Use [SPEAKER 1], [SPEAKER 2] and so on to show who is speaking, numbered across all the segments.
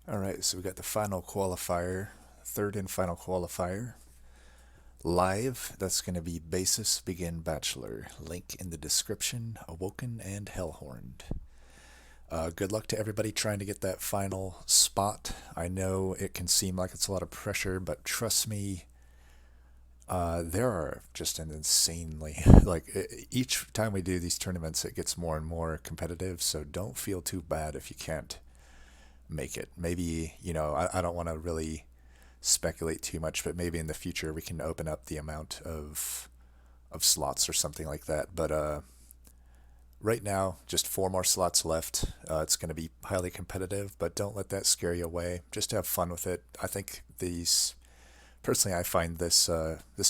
[SPEAKER 1] All right, so we got the final qualifier, third and final qualifier. Live, that's going to be Basis Begin Bachelor. Link in the description, Awoken and Hellhorned. Good luck to everybody trying to get that final spot. I know it can seem like it's a lot of pressure, but trust me, there are just an insanely, each time we do these tournaments, it gets more and more competitive, so don't feel too bad if you can't make it. Maybe, I don't want to really speculate too much, but maybe in the future we can open up the amount of slots or something like that. But right now, just four more slots left. It's going to be highly competitive, but don't let that scare you away. Just have fun with it. I think personally, I find this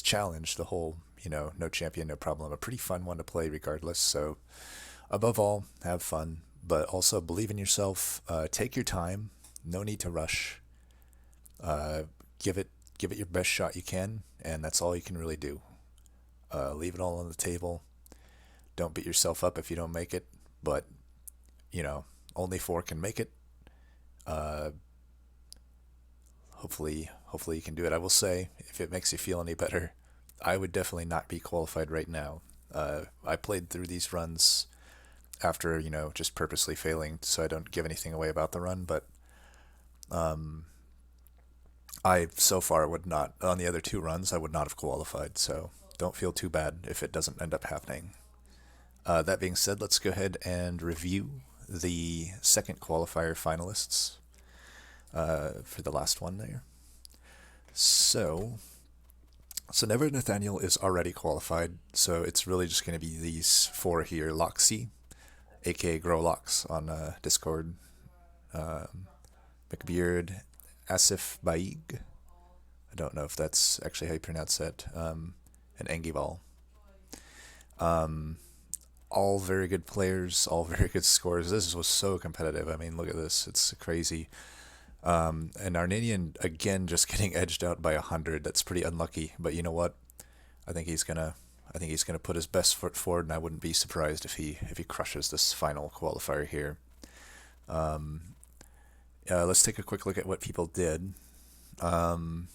[SPEAKER 1] challenge, the whole no champion, no problem, a pretty fun one to play regardless. So above all, have fun, but also believe in yourself. Take your time. No need to rush. Uh, give it your best shot you can, and that's all you can really do. Leave it all on the table. Don't beat yourself up if you don't make it, but you know, only four can make it. Uh, hopefully you can do it. I will say, if it makes you feel any better, I would definitely not be qualified right now. I played through these runs after just purposely failing, so I don't give anything away about the run. But um, I so far would not on the other two runs I would not have qualified. So don't feel too bad if it doesn't end up happening. That being said, let's go ahead and review the second qualifier finalists for the last one there. So, so Never Nathaniel is already qualified, so it's really just going to be these four here: Loxy, aka Growlox on Discord, um, McBeard, Asif Baig. I don't know if that's actually how you pronounce that, and engeval. Um, all very good players, all very good scores. This was so competitive. I mean, look at this; it's crazy. And Darninian again just getting edged out by 100. That's pretty unlucky. But you know what? I think he's gonna I think he's gonna put his best foot forward, and I wouldn't be surprised if he crushes this final qualifier here. Um, let's take a quick look at what people did. Um,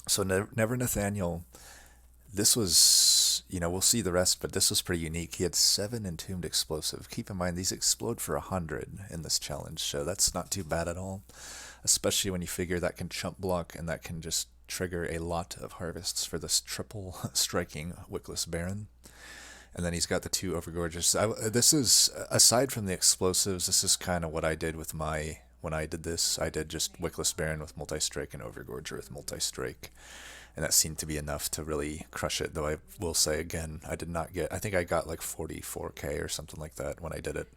[SPEAKER 1] so Never Nathaniel, this was we'll see the rest, but this was pretty unique. He had 7 entombed explosive. Keep in mind these explode for 100 in this challenge, so that's not too bad at all. Especially when you figure that can chump block and that can just trigger a lot of harvests for this triple striking Wickless Baron. And then he's got the two Overgorges. This is, aside from the explosives, this is kind of what I did with when I did this. I did just Wickless Baron with multi-strike and Overgorger with multi-strike. And that seemed to be enough to really crush it, though I will say again, I did not get, I think I got like 44k or something like that when I did it.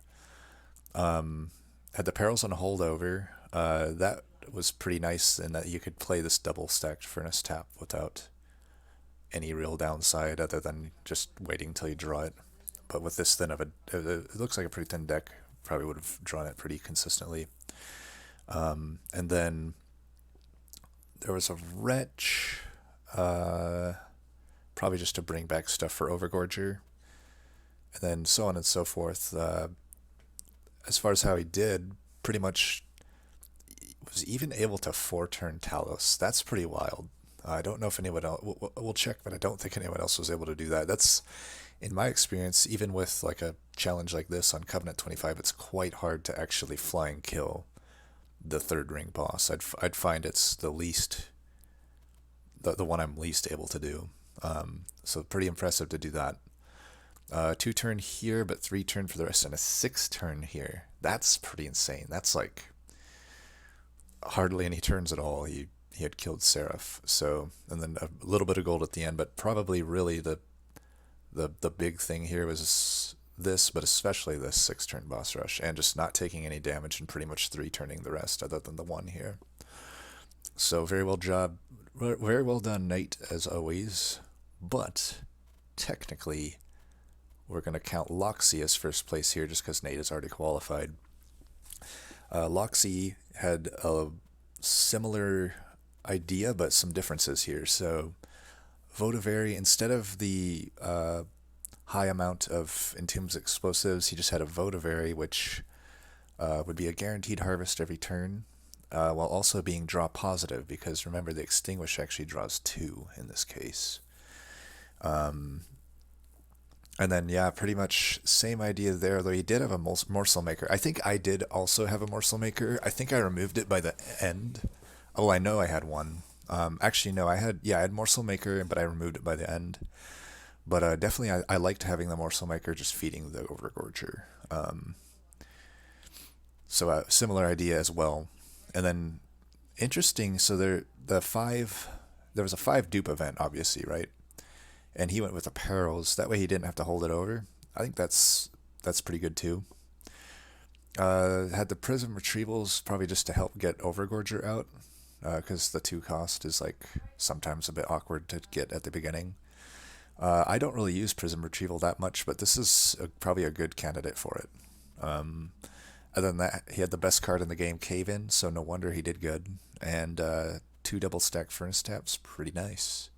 [SPEAKER 1] Had the Perils on holdover. That was pretty nice in that you could play this double stacked Furnace Tap without any real downside other than just waiting until you draw it. But with this thin of it looks like a pretty thin deck. Probably would have drawn it pretty consistently. And then there was a Wretch, probably just to bring back stuff for Overgorger, and then so on and so forth. As far as how he did, pretty much was even able to 4-turn Talos. That's pretty wild. I don't know if anyone else. We'll check, but I don't think anyone else was able to do that. That's, in my experience, even with like a challenge like this on Covenant 25, it's quite hard to actually flying kill the third ring boss. I'd find it's the one I'm least able to do. So pretty impressive to do that. 2-turn here, but 3-turn for the rest, and a 6-turn here. That's pretty insane. That's like hardly any turns at all. He had killed Seraph. So, and then a little bit of gold at the end, but probably really the big thing here was this, but especially this 6-turn boss rush, and just not taking any damage and pretty much 3-turning the rest, other than the one here. So very well done, Nate, as always. But technically, we're going to count Loxia as first place here just because Nate is already qualified. Loxia had a similar idea, but some differences here. So, Votivary, instead of the high amount of Entomb's explosives, he just had a Votivary, which would be a guaranteed harvest every turn, while also being draw positive, because remember the extinguish actually draws two in this case. And then, yeah, pretty much same idea there, though he did have a morsel maker. I think I did also have a morsel maker. I think I removed it by the end. Oh, I know I had one. Actually, no, I had morsel maker, but I removed it by the end. But definitely, I liked having the morsel maker just feeding the overgorger. So similar idea as well. And then interesting. So there was a five dupe event, obviously, right? And he went with the perils. That way he didn't have to hold it over. I think that's pretty good too. Had the prism retrievals probably just to help get overgorger out, because the two cost is like sometimes a bit awkward to get at the beginning. I don't really use prism retrieval that much, but this is probably a good candidate for it. Other than that, he had the best card in the game, Cave In, so no wonder he did good. And two double stack furnace taps, pretty nice.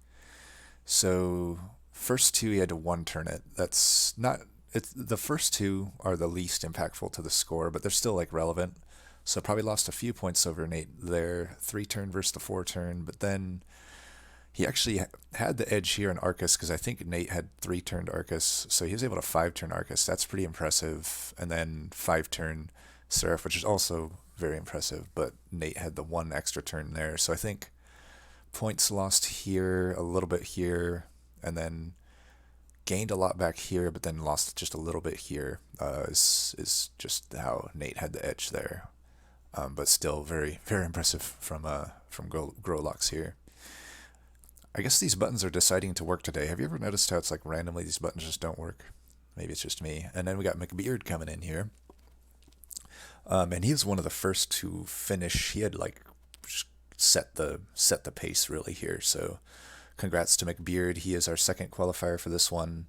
[SPEAKER 1] So first two he had to one turn it. That's not it's the first two are the least impactful to the score, but they're still like relevant. So probably lost a few points over Nate there. 3 turn versus the 4 turn, but then he actually had the edge here in Arcus because I think Nate had 3 turned Arcus, so he was able to 5 turn Arcus. That's pretty impressive. And then 5 turn Seraph, which is also very impressive, but Nate had the 1 extra turn there. So I think points lost here, a little bit here, and then gained a lot back here, but then lost just a little bit here. Is just how Nate had the edge there, but still very very impressive from Growlox here. I guess these buttons are deciding to work today. Have you ever noticed how it's like randomly these buttons just don't work? Maybe it's just me. And then we got McBeard coming in here, and he was one of the first to finish. He had like set the pace really here. So congrats to McBeard. He is our second qualifier for this one.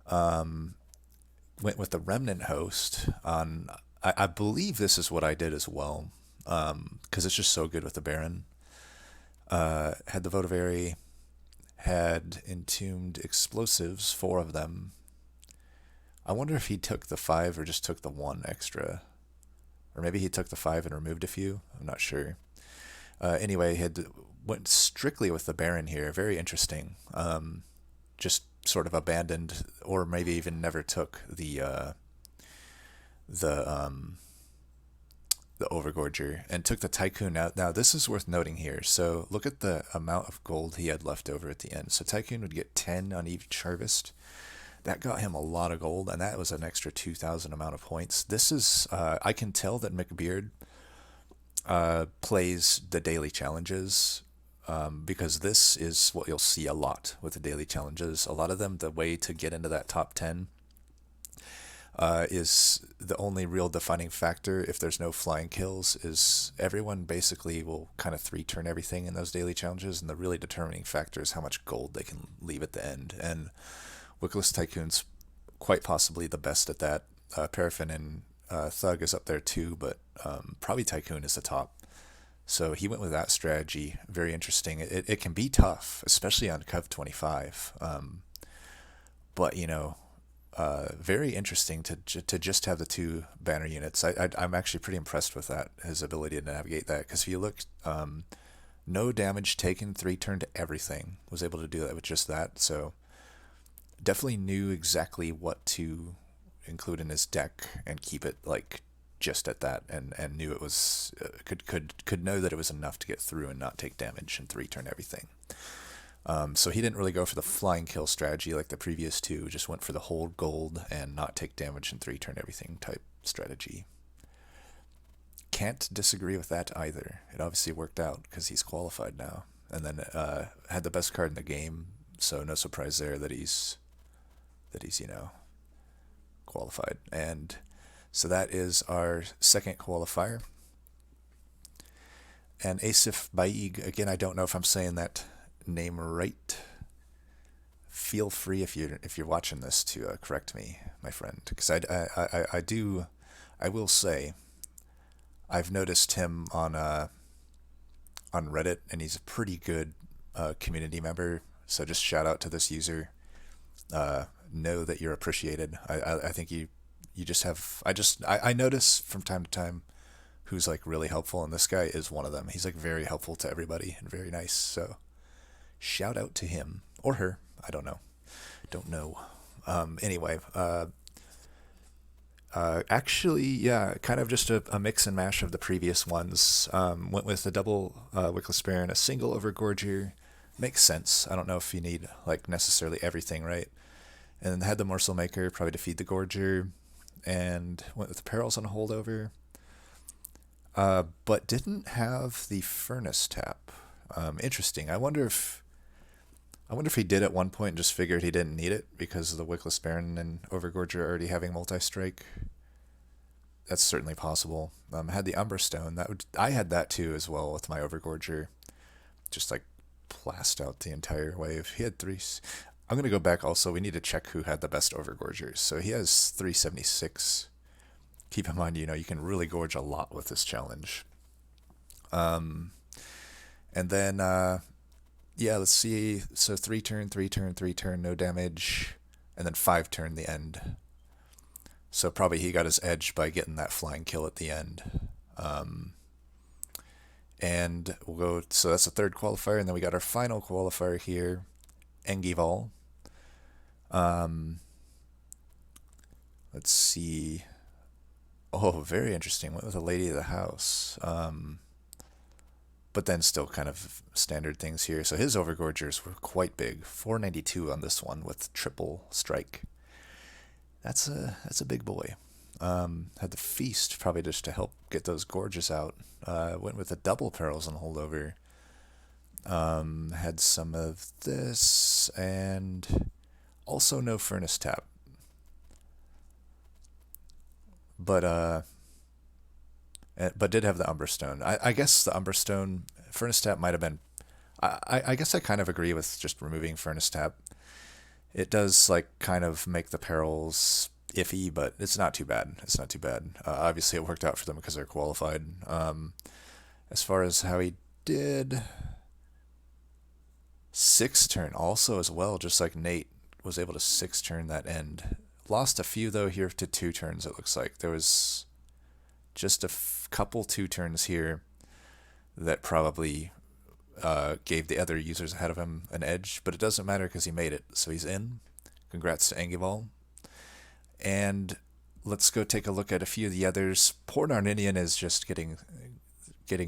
[SPEAKER 1] Went with the Remnant Host on. I believe this is what I did as well, because it's just so good with the Baron. Had the Votivary, had Entombed Explosives, 4 of them. I wonder if he took the 5 or just took the 1 extra. Or maybe he took the 5 and removed a few. I'm not sure. Anyway, went strictly with the Baron here. Very interesting. Just sort of abandoned, or maybe even never took the Overgorger, and took the Tycoon out. Now, this is worth noting here. So look at the amount of gold he had left over at the end. So Tycoon would get 10 on each harvest. That got him a lot of gold, and that was an extra 2,000 amount of points. This is, I can tell that McBeard plays the daily challenges, because this is what you'll see a lot with the daily challenges. A lot of them, the way to get into that top 10 is the only real defining factor. If there's no flying kills, is everyone basically will kind of 3-turn everything in those daily challenges, and the really determining factor is how much gold they can leave at the end. And Wickless Tycoon's quite possibly the best at that. Paraffin and Thug is up there too, but probably Tycoon is the top. So he went with that strategy. Very interesting. It can be tough, especially on Cov 25. But very interesting to just have the 2 banner units. I'm actually pretty impressed with that, his ability to navigate that. Because if you look, no damage taken, 3-turn to everything. Was able to do that with just that. So definitely knew exactly what to include in his deck and keep it like just at that, and knew it was could know that it was enough to get through and not take damage and 3-turn everything. So he didn't really go for the flying kill strategy like the previous 2, just went for the hold gold and not take damage and 3-turn everything type strategy. Can't disagree with that either. It obviously worked out because he's qualified now, and then had the best card in the game, so no surprise there that he's qualified. And so that is our second qualifier. And Asif Baig, again, I don't know if I'm saying that name right. Feel free if you're watching this to correct me, my friend, because I will say I've noticed him on Reddit, and he's a pretty good community member. So just shout out to this user. Know that you're appreciated. I think you you just have I notice from time to time who's like really helpful, and this guy is one of them. He's like very helpful to everybody and very nice. So shout out to him or her. I don't know. Anyway, actually, yeah, kind of just a mix and mash of the previous ones. Went with a double Wickless Baron, a single Overgorger. Makes sense. I don't know if you need like necessarily everything, right? And then had the Morsel Maker, probably to feed the Gorger, and went with the Perils on a holdover. But didn't have the Furnace Tap. Interesting. I wonder if he did at one point and just figured he didn't need it because of the Wickless Baron and Overgorger already having multi-strike. That's certainly possible. Had the Umbra Stone. I had that too as well with my Overgorger. Just like blast out the entire wave. He had three. I'm going to go back also. We need to check who had the best Overgorgers. So he has 376. Keep in mind, you can really gorge a lot with this challenge. And then, yeah, let's see. So 3 turn, 3 turn, 3 turn, no damage. And then 5 turn the end. So probably he got his edge by getting that flying kill at the end. And we'll go, so that's the third qualifier, and then we got our final qualifier here, engeval. Let's see. Oh, very interesting. Went with a Lady of the House. But then still kind of standard things here. So his Overgorgers were quite big. 492 on this one with triple strike. That's a big boy. Had the Feast probably just to help get those gorges out. Went with the double Perils on holdover. Had some of this and also no Furnace Tap. But did have the Umbra Stone. I guess the Umbra Stone Furnace Tap might have been. I guess I kind of agree with just removing Furnace Tap. It does like kind of make the Perils iffy, but it's not too bad. Obviously, it worked out for them because they're qualified. As far as how he did, 6 turn also as well, just like Nate was able to 6 turn that end. Lost a few though here to 2 turns. It looks like there was just a couple 2 turns here that probably gave the other users ahead of him an edge, but it doesn't matter because he made it, so he's in. Congrats to engeval. And let's go take a look at a few of the others. Poor Darninian is just getting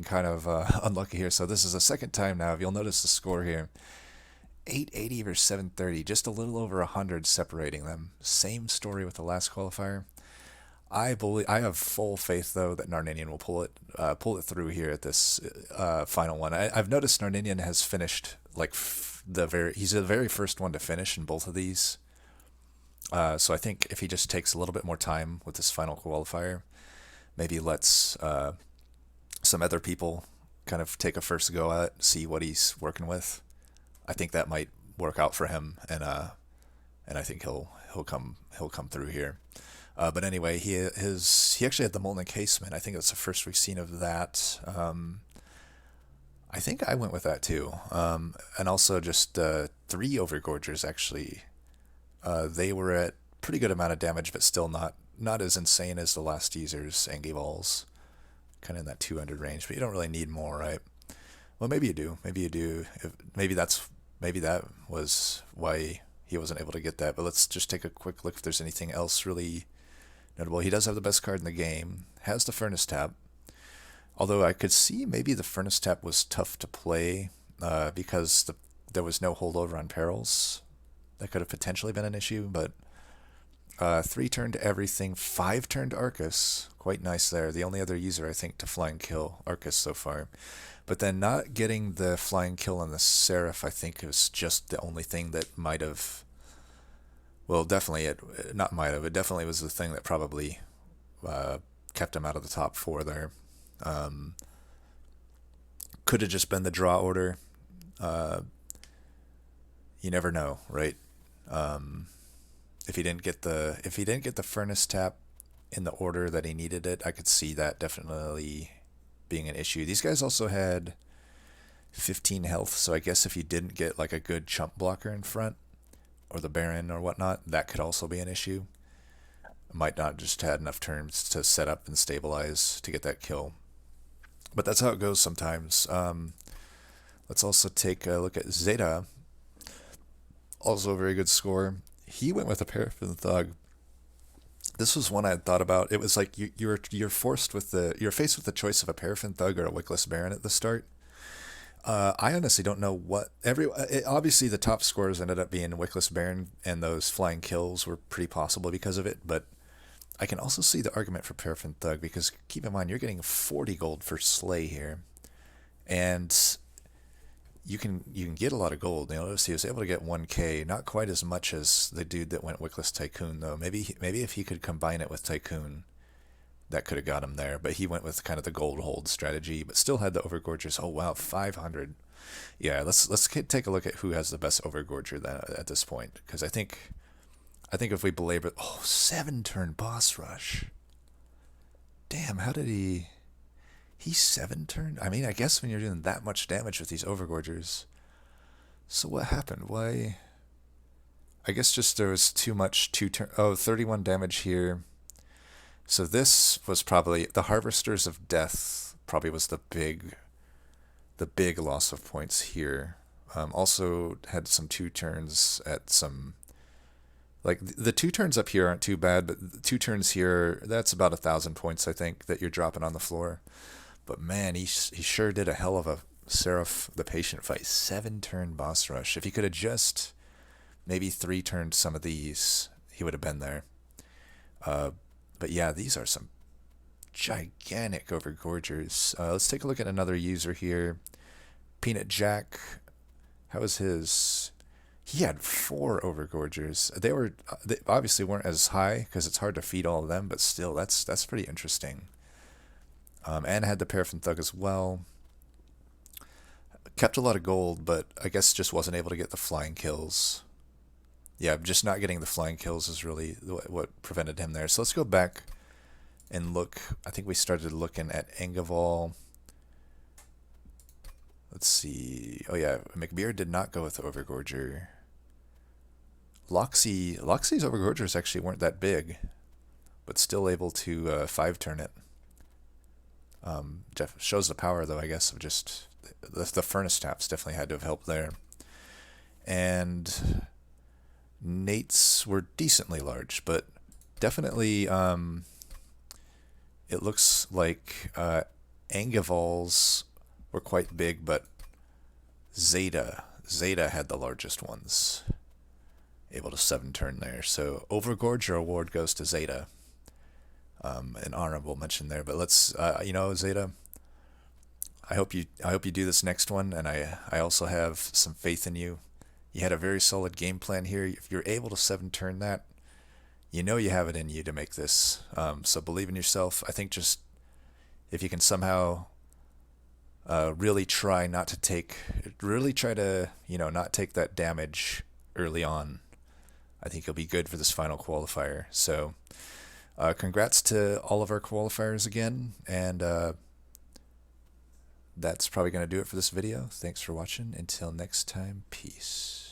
[SPEAKER 1] kind of unlucky here. So this is the second time now. If you'll notice the score here, 880 versus 730, just a little over 100 separating them. Same story with the last qualifier. I have full faith though that Darninian will pull it through here at this final one. I've noticed Darninian has finished like he's the very first one to finish in both of these. So I think if he just takes a little bit more time with this final qualifier, maybe lets some other people kind of take a first go at it, see what he's working with, I think that might work out for him, and I think he'll come through here. But anyway, he actually had the Molten Encasement. I think that's the first we've seen of that. I think I went with that too. And also just 3 Overgorgers actually. They were at pretty good amount of damage, but still not as insane as the last user's engevals. Kind of in that 200 range, but you don't really need more, right? Well, maybe you do. Maybe that was why he wasn't able to get that. But let's just take a quick look if there's anything else really notable. He does have the best card in the game. Has the Furnace Tap. Although I could see maybe the Furnace Tap was tough to play because there was no holdover on Perils. That could have potentially been an issue, but 3 turned everything, 5 turned Arcus. Quite nice there. The only other user, I think, to flying kill Arcus so far. But then not getting the flying kill on the Seraph, I think, is just the only thing that might have... Well, definitely, it definitely was the thing that probably kept him out of the top 4 there. Could have just been the draw order. You never know, right? If he didn't get the Furnace Tap in the order that he needed it, I could see that definitely being an issue. These guys also had 15 health, so I guess if you didn't get like a good chump blocker in front, or the Baron or whatnot, that could also be an issue. Might not just had enough turns to set up and stabilize to get that kill. But that's how it goes sometimes. Let's also take a look at Zeta. Also a very good score. He went with a Paraffin Thug. This was one I had thought about. It was like you're faced with the choice of a Paraffin Thug or a Wickless Baron at the start. I honestly don't know what obviously the top scores ended up being Wickless Baron, and those flying kills were pretty possible because of it. But I can also see the argument for Paraffin Thug, because keep in mind you're getting 40 gold for Slay here, and you can get a lot of gold. You notice he was able to get 1k, not quite as much as the dude that went Wickless Tycoon though. Maybe if he could combine it with Tycoon, that could have got him there. But he went with kind of the gold hold strategy, but still had the Overgorgers. Oh wow, 500. Yeah, let's take a look at who has the best Overgorger then at this point, because I think if we belabor, 7-turn boss rush. Damn, how did he? He's 7-turn? I mean, I guess when you're doing that much damage with these Overgorgers. So what happened? Why? I guess just there was too much 2-turn. Oh, 31 damage here. So this was probably the Harvesters of Death. Probably was the big loss of points here. Also had some 2 turns at some. Like the 2 turns up here aren't too bad, but the 2 turns here, that's about 1,000 points I think that you're dropping on the floor. But man, he sure did a hell of a Seraph the Patient fight. 7-turn boss rush. If he could have just maybe 3-turned some of these, he would have been there. But yeah, these are some gigantic Overgorgers. Let's take a look at another user here. PeanutJack. How was his? He had 4 Overgorgers. They obviously weren't as high because it's hard to feed all of them, but still, that's pretty interesting. And had the Paraffin Thug as well. Kept a lot of gold, but I guess just wasn't able to get the flying kills. Yeah, just not getting the flying kills is really what prevented him there. So let's go back and look. I think we started looking at engeval. Let's see. Oh yeah, McBeard did not go with the Overgorger. Loxia's Overgorgers actually weren't that big, but still able to 5-turn it. Shows the power, though, I guess, of just the furnace taps definitely had to have helped there. And Nate's were decently large, but definitely it looks like Engeval's were quite big, but Zeta had the largest ones. Able to 7-turn there. So Overgorger award goes to Zeta. An honorable mention there, but let's Zeta, I hope you do this next one, and I also have some faith in you. You had a very solid game plan here. If you're able to 7-turn that, you know you have it in you to make this. So believe in yourself. I think just if you can somehow really try not to take that damage early on, I think you'll be good for this final qualifier. So congrats to all of our qualifiers again, and that's probably going to do it for this video. Thanks for watching. Until next time, peace.